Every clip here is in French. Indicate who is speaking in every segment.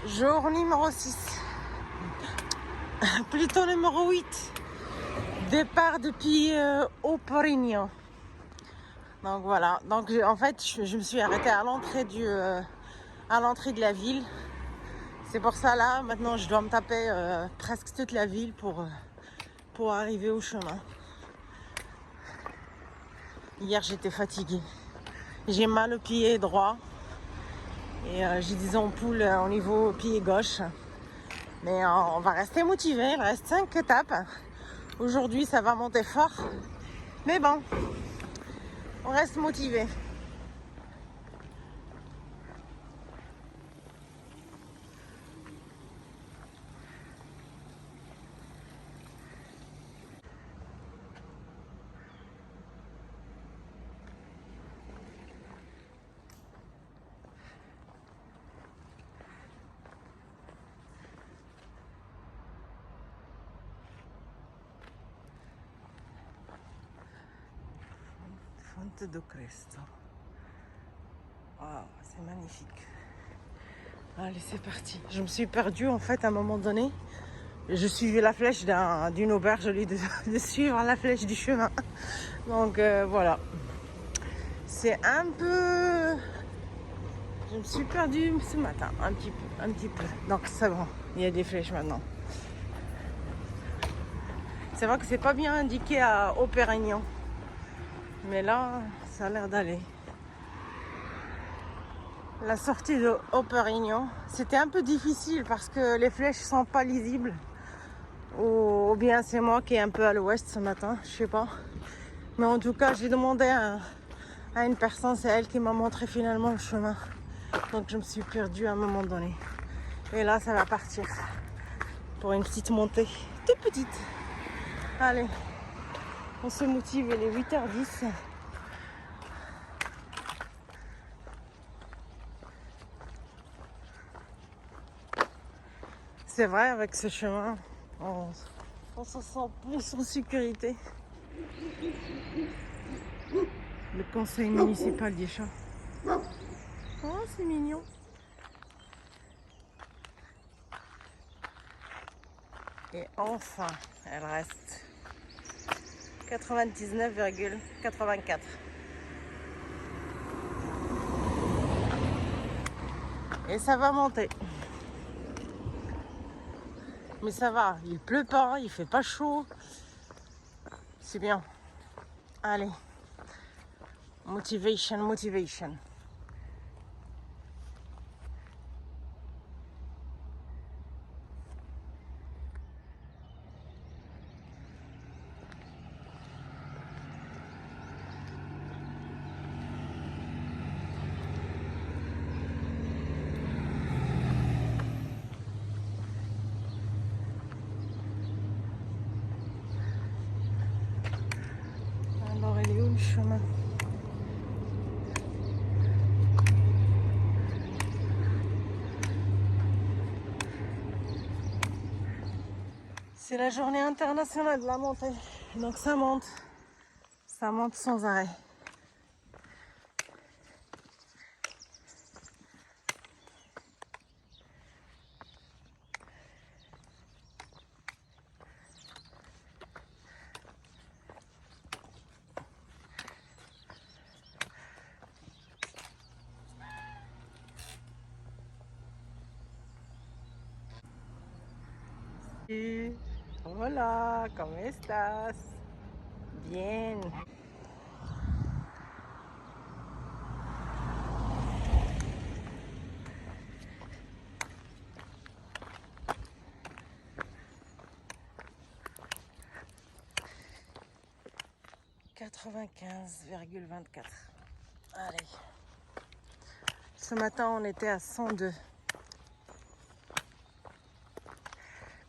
Speaker 1: Jour numéro 6. Plutôt numéro 8. Départ depuis Oporigno. Donc voilà. Donc en fait, je me suis arrêtée à l'entrée de la ville. C'est pour ça là, maintenant je dois me taper presque toute la ville pour arriver au chemin. Hier j'étais fatiguée. J'ai mal au pied droit. Et j'ai des ampoules au niveau pied gauche. Mais on va rester motivé. Il reste 5 étapes. Aujourd'hui, ça va monter fort. Mais bon, on reste motivé. Fonte do Cristo. Oh, c'est magnifique. Allez, c'est parti. Je me suis perdue en fait à un moment donné. Je suivais la flèche d'une auberge au lieu de suivre la flèche du chemin. Donc voilà. C'est un peu... Je me suis perdue ce matin, un petit peu. Donc c'est bon, il y a des flèches maintenant. C'est vrai que c'est pas bien indiqué à Oporigno. Mais là, ça a l'air d'aller. La sortie de Oporigno, c'était un peu difficile parce que les flèches sont pas lisibles. Ou bien c'est moi qui est un peu à l'ouest ce matin, je sais pas. Mais en tout cas, j'ai demandé à une personne, c'est elle qui m'a montré finalement le chemin. Donc je me suis perdue à un moment donné. Et là, ça va partir pour une petite montée, toute petite. Allez, on se motive, il est 8h10. C'est vrai, avec ce chemin, on se sent plus en sécurité. Le conseil municipal des chats. Oh, c'est mignon. Et enfin, elle reste 99,84. Et ça va monter. Mais ça va, il pleut pas, il fait pas chaud. C'est bien. Allez. Motivation, motivation. Alors, il est où le chemin? C'est la journée internationale de la montée. Donc ça monte sans arrêt. Hola, ¿cómo estás? Bien. « 95,24. Allez. Ce matin, on était à 102.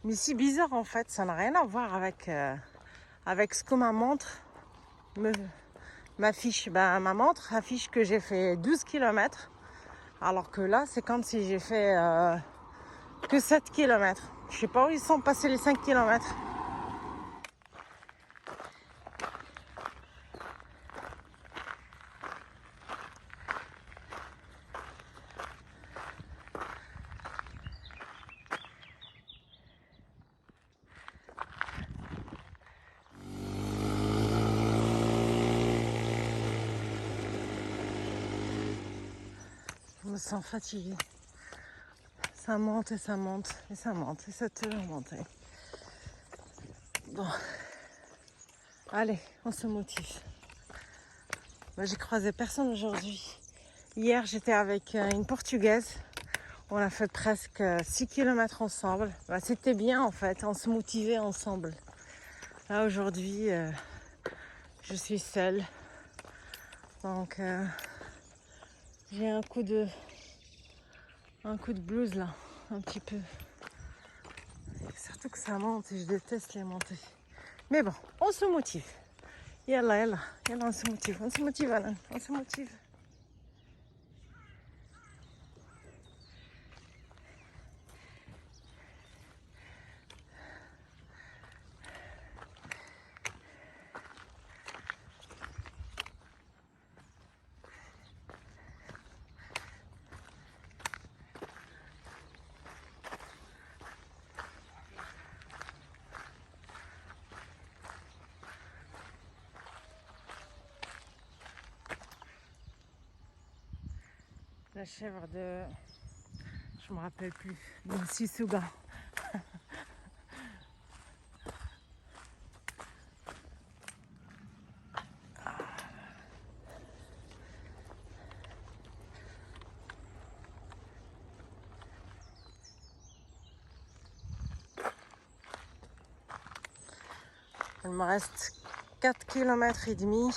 Speaker 1: Mais c'est bizarre en fait, ça n'a rien à voir avec ce que ma montre m'affiche. Ben, ma montre affiche que j'ai fait 12 km, alors que là, c'est comme si j'ai fait que 7 km. Je sais pas où ils sont passés les 5 km. me sens fatiguée. Ça monte et ça monte et ça monte et ça toujours monter. Bon, allez, on se motive. Moi, j'ai croisé personne aujourd'hui. Hier, j'étais avec une Portugaise. On a fait presque 6 km ensemble. Bah, c'était bien en fait, on se motivait ensemble. Là aujourd'hui, je suis seule. Donc j'ai un coup de blues là, un petit peu. Surtout que ça monte et je déteste les montées. Mais bon, on se motive. Yalla, yalla, yalla, on se motive Alan, on se motive. La chèvre de... Je me rappelle plus. De Sisuga. Il me reste 4 km et demi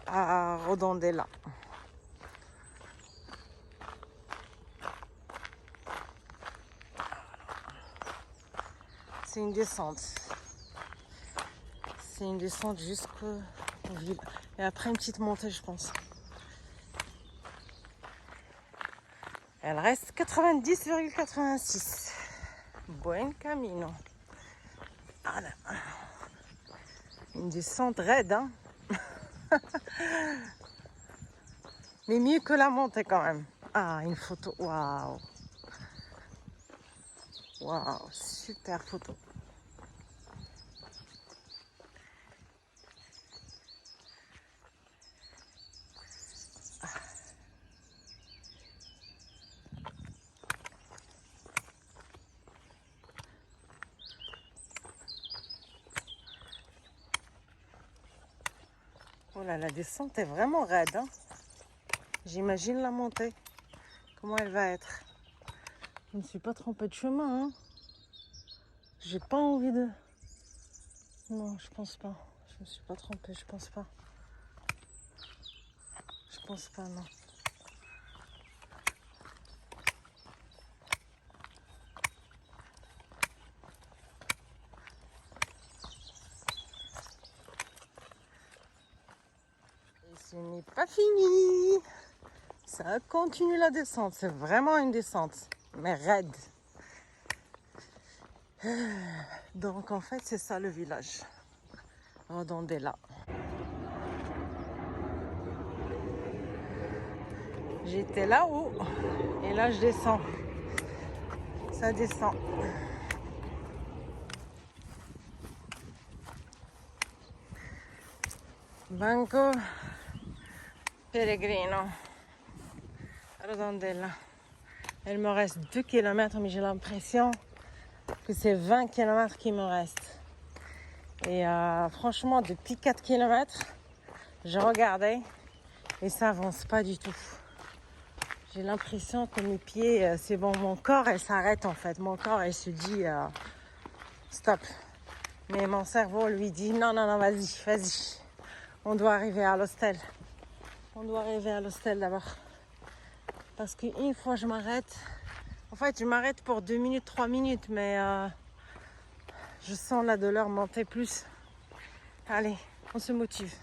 Speaker 1: à Redondela. C'est une descente. C'est une descente jusqu'au vide. Et après une petite montée, je pense. Elle reste 90,86. Buen camino. Voilà. Une descente raide, hein. Mais mieux que la montée quand même. Ah, une photo. Waouh. Waouh, super photo. Oh là, la descente est vraiment raide, hein. J'imagine la montée. Comment elle va être. Je ne suis pas trompée de chemin, hein. J'ai pas envie de... Non, je pense pas. Je me suis pas trompée, je pense pas. Je pense pas, non. Et ce n'est pas fini. Ça continue la descente. C'est vraiment une descente, mais raide. Donc en fait, c'est ça le village. Redondela. J'étais là-haut et là je descends. Ça descend. Banco Pellegrino. Redondela. Il me reste 2 km, mais j'ai l'impression que c'est 20 km qui me reste. Et franchement, depuis 4 km, je regardais et ça avance pas du tout. J'ai l'impression que mes pieds, c'est bon, mon corps, elle s'arrête en fait. Mon corps, elle se dit stop. Mais mon cerveau lui dit non, non, non, vas-y, vas-y. On doit arriver à l'hostel. On doit arriver à l'hostel d'abord. Parce qu'une fois je m'arrête, en fait je m'arrête pour 2 minutes, 3 minutes, mais je sens la douleur monter plus. Allez, on se motive.